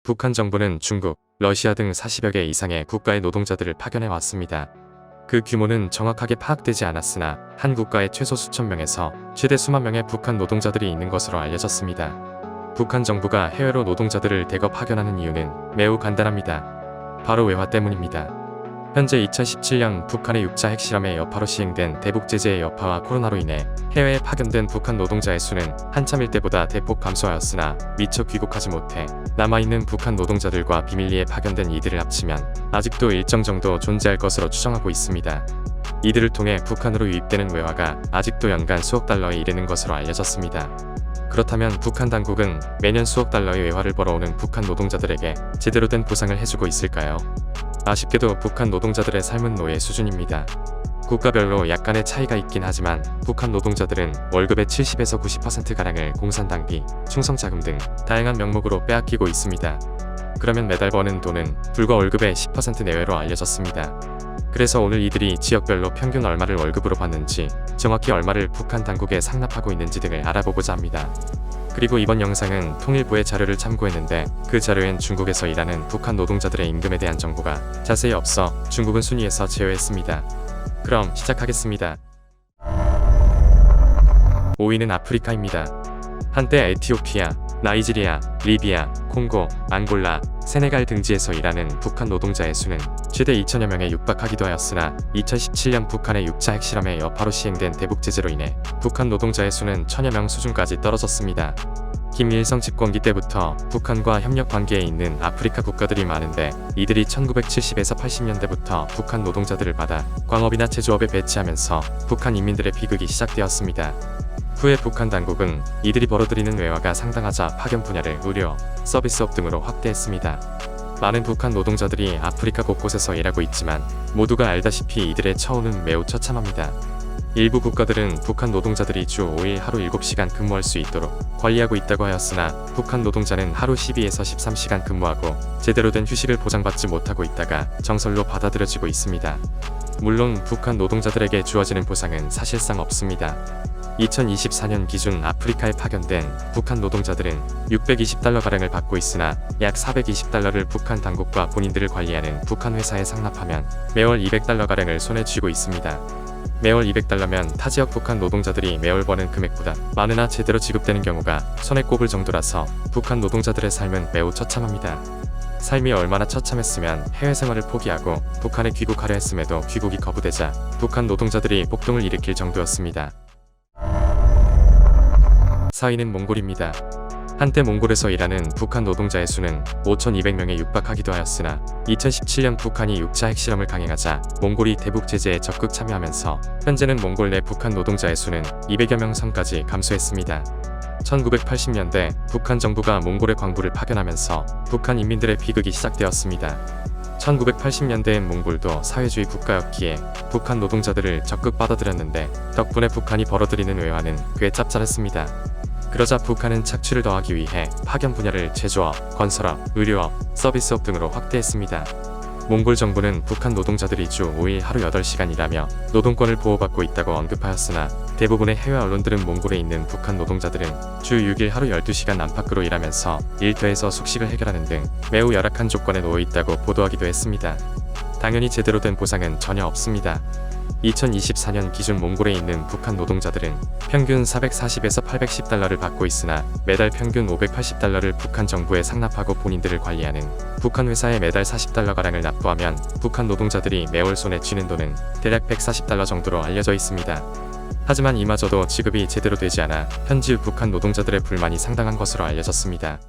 북한 정부는 중국, 러시아 등 40여 개 이상의 국가의 노동자들을 파견해 왔습니다. 그 규모는 정확하게 파악되지 않았으나 한 국가에 최소 수천 명에서 최대 수만 명의 북한 노동자들이 있는 것으로 알려졌습니다. 북한 정부가 해외로 노동자들을 대거 파견하는 이유는 매우 간단합니다. 바로 외화 때문입니다. 현재 2017년 북한의 6차 핵실험의 여파로 시행된 대북 제재의 여파와 코로나로 인해 해외에 파견된 북한 노동자의 수는 한참일 때보다 대폭 감소하였으나 미처 귀국하지 못해 남아있는 북한 노동자들과 비밀리에 파견된 이들을 합치면 아직도 일정 정도 존재할 것으로 추정하고 있습니다. 이들을 통해 북한으로 유입되는 외화가 아직도 연간 수억 달러에 이르는 것으로 알려졌습니다. 그렇다면 북한 당국은 매년 수억 달러의 외화를 벌어오는 북한 노동자들에게 제대로 된 보상을 해주고 있을까요? 아쉽게도 북한 노동자들의 삶은 노예 수준입니다. 국가별로 약간의 차이가 있긴 하지만 북한 노동자들은 월급의 70에서 90%가량을 공산당비, 충성자금 등 다양한 명목으로 빼앗기고 있습니다. 그러면 매달 버는 돈은 불과 월급의 10% 내외로 알려졌습니다. 그래서 오늘 이들이 지역별로 평균 얼마를 월급으로 받는지, 정확히 얼마를 북한 당국에 상납하고 있는지 등을 알아보고자 합니다. 그리고 이번 영상은 통일부의 자료를 참고했는데 그 자료엔 중국에서 일하는 북한 노동자들의 임금에 대한 정보가 자세히 없어 중국은 순위에서 제외했습니다. 그럼 시작하겠습니다. 5위는 아프리카입니다. 한때 에티오피아, 나이지리아, 리비아, 콩고, 앙골라, 세네갈 등지에서 일하는 북한 노동자의 수는 최대 2천여 명에 육박하기도 하였으나 2017년 북한의 6차 핵실험의 여파로 시행된 대북 제재로 인해 북한 노동자의 수는 천여 명 수준까지 떨어졌습니다. 김일성 집권기 때부터 북한과 협력 관계에 있는 아프리카 국가들이 많은데 이들이 1970에서 80년대부터 북한 노동자들을 받아 광업이나 제조업에 배치하면서 북한 인민들의 비극이 시작되었습니다. 후에 북한 당국은 이들이 벌어들이는 외화가 상당하자 파견 분야를 의료, 서비스업 등으로 확대했습니다. 많은 북한 노동자들이 아프리카 곳곳에서 일하고 있지만 모두가 알다시피 이들의 처우는 매우 처참합니다. 일부 국가들은 북한 노동자들이 주 5일 하루 7시간 근무할 수 있도록 관리하고 있다고 하였으나 북한 노동자는 하루 12에서 13시간 근무하고 제대로 된 휴식을 보장받지 못하고 있다가 정설로 받아들여지고 있습니다. 물론 북한 노동자들에게 주어지는 보상은 사실상 없습니다. 2024년 기준 아프리카에 파견된 북한 노동자들은 620달러가량을 받고 있으나 약 420달러를 북한 당국과 본인들을 관리하는 북한 회사에 상납하면 매월 200달러가량을 손에 쥐고 있습니다. 매월 200달러면 타 지역 북한 노동자들이 매월 버는 금액보다 많으나 제대로 지급되는 경우가 손에 꼽을 정도라서 북한 노동자들의 삶은 매우 처참합니다. 삶이 얼마나 처참했으면 해외 생활을 포기하고 북한에 귀국하려 했음에도 귀국이 거부되자 북한 노동자들이 폭동을 일으킬 정도였습니다. 4위는 몽골입니다. 한때 몽골에서 일하는 북한 노동자의 수는 5,200명에 육박하기도 하였으나 2017년 북한이 6차 핵실험을 강행하자 몽골이 대북 제재에 적극 참여하면서 현재는 몽골 내 북한 노동자의 수는 200여 명 선까지 감소했습니다. 1980년대 북한 정부가 몽골에 광부를 파견하면서 북한 인민들의 비극이 시작되었습니다. 1980년대엔 몽골도 사회주의 국가였기에 북한 노동자들을 적극 받아들였는데 덕분에 북한이 벌어들이는 외화는 꽤 짭짤했습니다. 그러자 북한은 착취를 더하기 위해 파견 분야를 제조업, 건설업, 의료업, 서비스업 등으로 확대했습니다. 몽골 정부는 북한 노동자들이 주 5일 하루 8시간 일하며 노동권을 보호받고 있다고 언급하였으나 대부분의 해외 언론들은 몽골에 있는 북한 노동자들은 주 6일 하루 12시간 안팎으로 일하면서 일터에서 숙식을 해결하는 등 매우 열악한 조건에 놓여 있다고 보도하기도 했습니다. 당연히 제대로 된 보상은 전혀 없습니다. 2024년 기준 몽골에 있는 북한 노동자들은 평균 440에서 810달러를 받고 있으나 매달 평균 580달러를 북한 정부에 상납하고 본인들을 관리하는 북한 회사에 매달 40달러가량을 납부하면 북한 노동자들이 매월 손에 쥐는 돈은 대략 140달러 정도로 알려져 있습니다. 하지만 이마저도 지급이 제대로 되지 않아 현지 북한 노동자들의 불만이 상당한 것으로 알려졌습니다.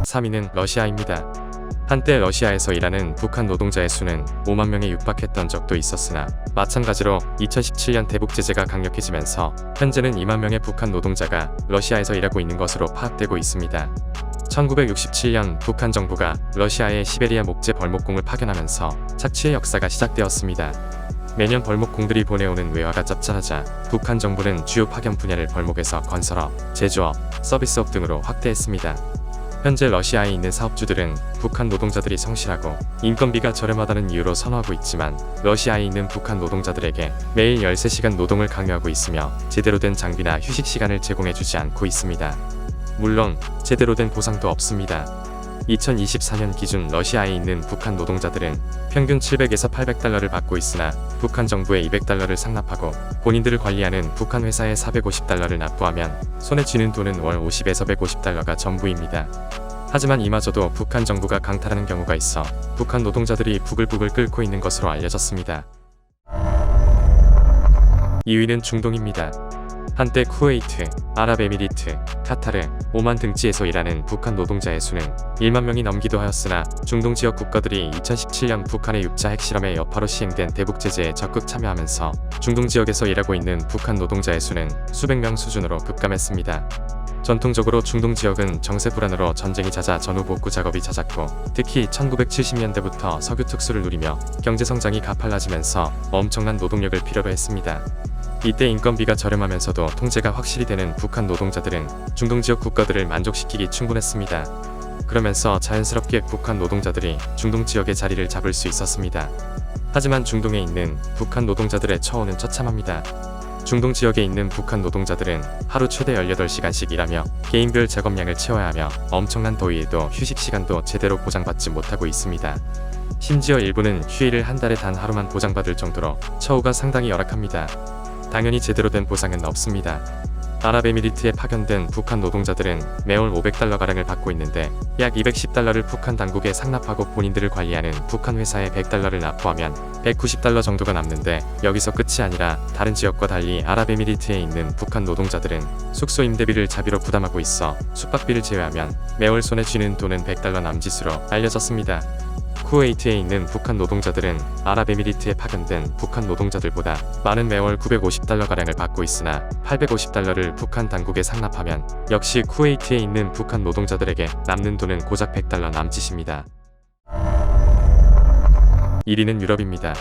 3위는 러시아입니다. 한때 러시아에서 일하는 북한 노동자의 수는 5만 명에 육박했던 적도 있었으나 마찬가지로 2017년 대북 제재가 강력해지면서 현재는 2만 명의 북한 노동자가 러시아에서 일하고 있는 것으로 파악되고 있습니다. 1967년 북한 정부가 러시아의 시베리아 목재 벌목공을 파견하면서 착취의 역사가 시작되었습니다. 매년 벌목공들이 보내오는 외화가 짭짤하자 북한 정부는 주요 파견 분야를 벌목에서 건설업, 제조업, 서비스업 등으로 확대했습니다. 현재 러시아에 있는 사업주들은 북한 노동자들이 성실하고 인건비가 저렴하다는 이유로 선호하고 있지만 러시아에 있는 북한 노동자들에게 매일 13시간 노동을 강요하고 있으며 제대로 된 장비나 휴식 시간을 제공해주지 않고 있습니다. 물론 제대로 된 보상도 없습니다. 2024년 기준 러시아에 있는 북한 노동자들은 평균 700에서 800달러를 받고 있으나 북한 정부에 200달러를 상납하고 본인들을 관리하는 북한 회사에 450달러를 납부하면 손에 쥐는 돈은 월 50에서 150달러가 전부입니다. 하지만 이마저도 북한 정부가 강탈하는 경우가 있어 북한 노동자들이 부글부글 끓고 있는 것으로 알려졌습니다. 2위는 중동입니다. 한때 쿠웨이트, 아랍에미리트, 카타르, 오만 등지에서 일하는 북한 노동자의 수는 1만 명이 넘기도 하였으나 중동 지역 국가들이 2017년 북한의 6차 핵실험의 여파로 시행된 대북 제재에 적극 참여하면서 중동 지역에서 일하고 있는 북한 노동자의 수는 수백 명 수준으로 급감했습니다. 전통적으로 중동 지역은 정세 불안으로 전쟁이 잦아 전후 복구 작업이 잦았고 특히 1970년대부터 석유 특수를 누리며 경제 성장이 가팔라지면서 엄청난 노동력을 필요로 했습니다. 이때 인건비가 저렴하면서도 통제가 확실히 되는 북한 노동자들은 중동 지역 국가들을 만족시키기 충분했습니다. 그러면서 자연스럽게 북한 노동자들이 중동 지역의 자리를 잡을 수 있었습니다. 하지만 중동에 있는 북한 노동자들의 처우는 처참합니다. 중동 지역에 있는 북한 노동자들은 하루 최대 18시간씩 일하며 개인별 작업량을 채워야 하며 엄청난 더위에도 휴식 시간도 제대로 보장받지 못하고 있습니다. 심지어 일부는 휴일을 한 달에 단 하루만 보장받을 정도로 처우가 상당히 열악합니다. 당연히 제대로 된 보상은 없습니다. 아랍에미리트에 파견된 북한 노동자들은 매월 500달러가량을 받고 있는데 약 210달러를 북한 당국에 상납하고 본인들을 관리하는 북한 회사에 100달러를 납부하면 190달러 정도가 남는데 여기서 끝이 아니라 다른 지역과 달리 아랍에미리트에 있는 북한 노동자들은 숙소 임대비를 자비로 부담하고 있어 숙박비를 제외하면 매월 손에 쥐는 돈은 100달러 남짓으로 알려졌습니다. 쿠웨이트에 있는 북한 노동자들은 아랍에미리트에 파견된 북한 노동자들보다 많은 매월 950달러가량을 받고 있으나 850달러를 북한 당국에 상납하면 역시 쿠웨이트에 있는 북한 노동자들에게 남는 돈은 고작 100달러 남짓입니다. 1위는 유럽입니다.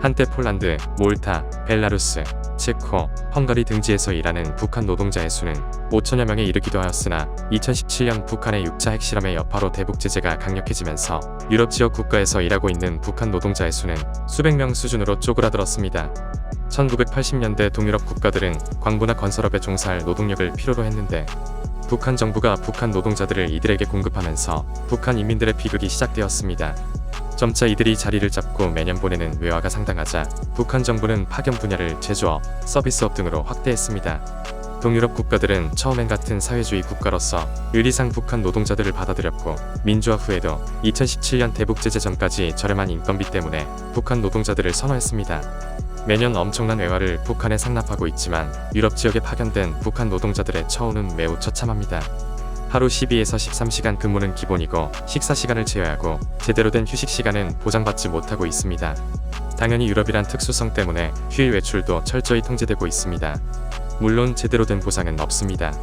한때 폴란드, 몰타, 벨라루스, 체코, 헝가리 등지에서 일하는 북한 노동자의 수는 5천여 명에 이르기도 하였으나 2017년 북한의 6차 핵실험의 여파로 대북 제재가 강력해지면서 유럽 지역 국가에서 일하고 있는 북한 노동자의 수는 수백 명 수준으로 쪼그라들었습니다. 1980년대 동유럽 국가들은 광부나 건설업에 종사할 노동력을 필요로 했는데 북한 정부가 북한 노동자들을 이들에게 공급하면서 북한 인민들의 비극이 시작되었습니다. 점차 이들이 자리를 잡고 매년 보내는 외화가 상당하자 북한 정부는 파견 분야를 제조업, 서비스업 등으로 확대했습니다. 동유럽 국가들은 처음엔 같은 사회주의 국가로서 의리상 북한 노동자들을 받아들였고 민주화 후에도 2017년 대북 제재 전까지 저렴한 인건비 때문에 북한 노동자들을 선호했습니다. 매년 엄청난 외화를 북한에 상납하고 있지만 유럽 지역에 파견된 북한 노동자들의 처우는 매우 처참합니다. 하루 12에서 13시간 근무는 기본이고 식사 시간을 제외하고 제대로 된 휴식 시간은 보장받지 못하고 있습니다. 당연히 유럽이란 특수성 때문에 휴일 외출도 철저히 통제되고 있습니다. 물론 제대로 된 보상은 없습니다.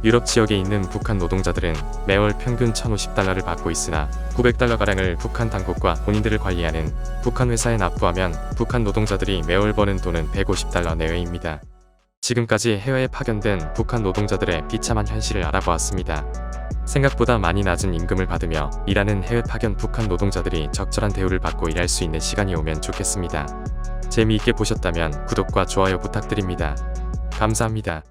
유럽 지역에 있는 북한 노동자들은 매월 평균 1,050달러를 받고 있으나 900달러가량을 북한 당국과 본인들을 관리하는 북한 회사에 납부하면 북한 노동자들이 매월 버는 돈은 150달러 내외입니다. 지금까지 해외에 파견된 북한 노동자들의 비참한 현실을 알아보았습니다. 생각보다 많이 낮은 임금을 받으며 일하는 해외 파견 북한 노동자들이 적절한 대우를 받고 일할 수 있는 시간이 오면 좋겠습니다. 재미있게 보셨다면 구독과 좋아요 부탁드립니다. 감사합니다.